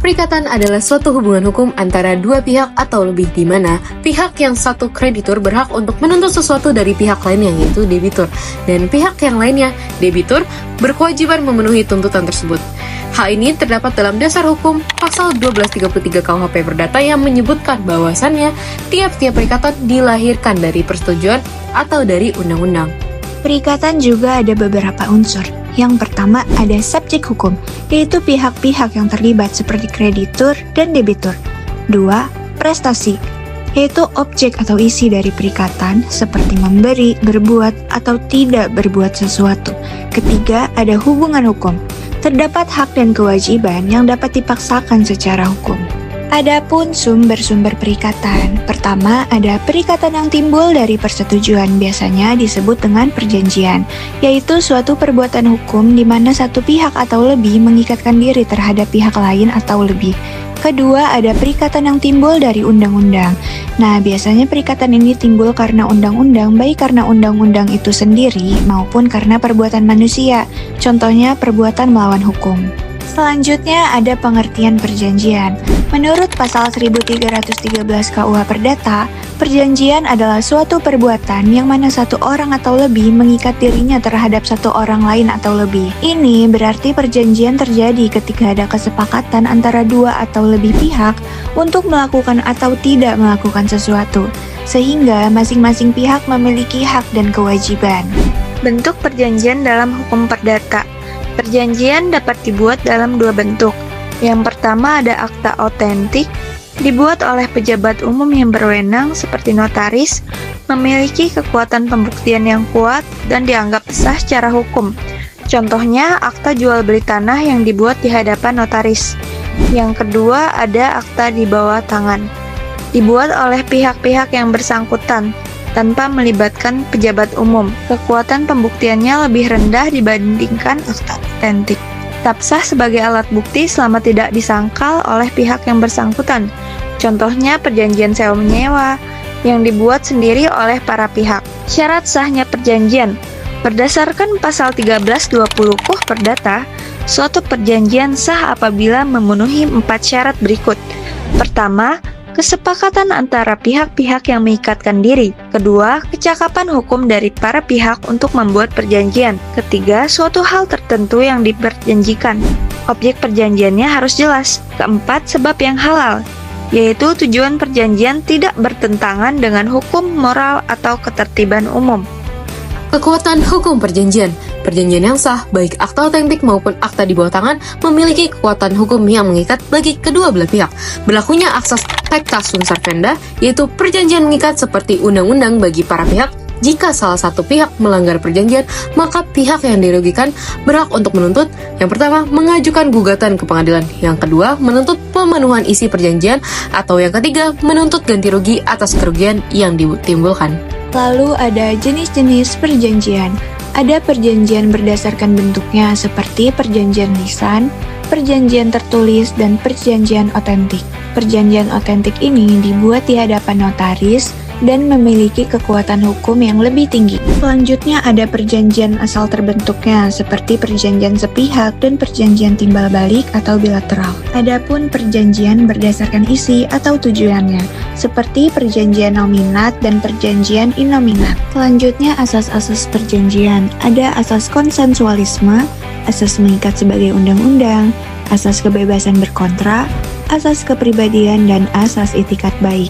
Perikatan adalah suatu hubungan hukum antara dua pihak atau lebih di mana pihak yang satu kreditur berhak untuk menuntut sesuatu dari pihak lainnya yaitu debitur, dan pihak yang lainnya, debitur, berkewajiban memenuhi tuntutan tersebut. Hal ini terdapat dalam dasar hukum pasal 1233 KUHP Perdata yang menyebutkan bahwasannya tiap-tiap perikatan dilahirkan dari persetujuan atau dari undang-undang. Perikatan juga ada beberapa unsur. Yang pertama ada subjek hukum, yaitu pihak-pihak yang terlibat seperti kreditur dan debitur. 2. Prestasi, yaitu objek atau isi dari perikatan seperti memberi, berbuat, atau tidak berbuat sesuatu. Ketiga, ada hubungan hukum. Terdapat hak dan kewajiban yang dapat dipaksakan secara hukum. Adapun sumber-sumber perikatan, pertama ada perikatan yang timbul dari persetujuan, biasanya disebut dengan perjanjian, yaitu suatu perbuatan hukum di mana satu pihak atau lebih mengikatkan diri terhadap pihak lain atau lebih. Kedua, ada perikatan yang timbul dari undang-undang. Nah, biasanya perikatan ini timbul karena undang-undang, baik karena undang-undang itu sendiri maupun karena perbuatan manusia, contohnya perbuatan melawan hukum. Selanjutnya ada pengertian perjanjian. Menurut pasal 1313 KUH Perdata, perjanjian adalah suatu perbuatan yang mana satu orang atau lebih mengikat dirinya terhadap satu orang lain atau lebih. Ini berarti perjanjian terjadi ketika ada kesepakatan antara dua atau lebih pihak untuk melakukan atau tidak melakukan sesuatu, sehingga masing-masing pihak memiliki hak dan kewajiban. Bentuk perjanjian dalam hukum perdata. Perjanjian dapat dibuat dalam dua bentuk. Yang pertama ada akta otentik, dibuat oleh pejabat umum yang berwenang seperti notaris, memiliki kekuatan pembuktian yang kuat dan dianggap sah secara hukum. Contohnya akta jual beli tanah yang dibuat di hadapan notaris. Yang kedua ada akta di bawah tangan, dibuat oleh pihak-pihak yang bersangkutan tanpa melibatkan pejabat umum. Kekuatan pembuktiannya lebih rendah dibandingkan akta otentik. Tetap sah sebagai alat bukti selama tidak disangkal oleh pihak yang bersangkutan. Contohnya perjanjian sewa-menyewa yang dibuat sendiri oleh para pihak. Syarat sahnya perjanjian. Berdasarkan pasal 1320 KUH Perdata, suatu perjanjian sah apabila memenuhi 4 syarat berikut. Pertama, kesepakatan antara pihak-pihak yang mengikatkan diri. Kedua, kecakapan hukum dari para pihak untuk membuat perjanjian. Ketiga, suatu hal tertentu yang diperjanjikan. Objek perjanjiannya harus jelas. Keempat, sebab yang halal, yaitu tujuan perjanjian tidak bertentangan dengan hukum, moral, atau ketertiban umum. Kekuatan hukum perjanjian. Perjanjian yang sah, baik akta otentik maupun akta di bawah tangan, memiliki kekuatan hukum yang mengikat bagi kedua belah pihak. Berlakunya asas pacta sunt servanda, yaitu perjanjian mengikat seperti undang-undang bagi para pihak. Jika salah satu pihak melanggar perjanjian, maka pihak yang dirugikan berhak untuk menuntut. Yang pertama, mengajukan gugatan ke pengadilan. Yang kedua, menuntut pemenuhan isi perjanjian. Atau yang ketiga, menuntut ganti rugi atas kerugian yang ditimbulkan. Lalu ada jenis-jenis perjanjian. Ada perjanjian berdasarkan bentuknya seperti perjanjian lisan, perjanjian tertulis, dan perjanjian otentik. Perjanjian otentik ini dibuat di hadapan notaris dan memiliki kekuatan hukum yang lebih tinggi. Selanjutnya ada perjanjian asal terbentuknya seperti perjanjian sepihak dan perjanjian timbal balik atau bilateral. Adapun perjanjian berdasarkan isi atau tujuannya seperti perjanjian nominat dan perjanjian innominat. Selanjutnya asas-asas perjanjian. Ada asas konsensualisme, asas mengikat sebagai undang-undang, asas kebebasan berkontrak, asas kepribadian, dan asas itikat baik.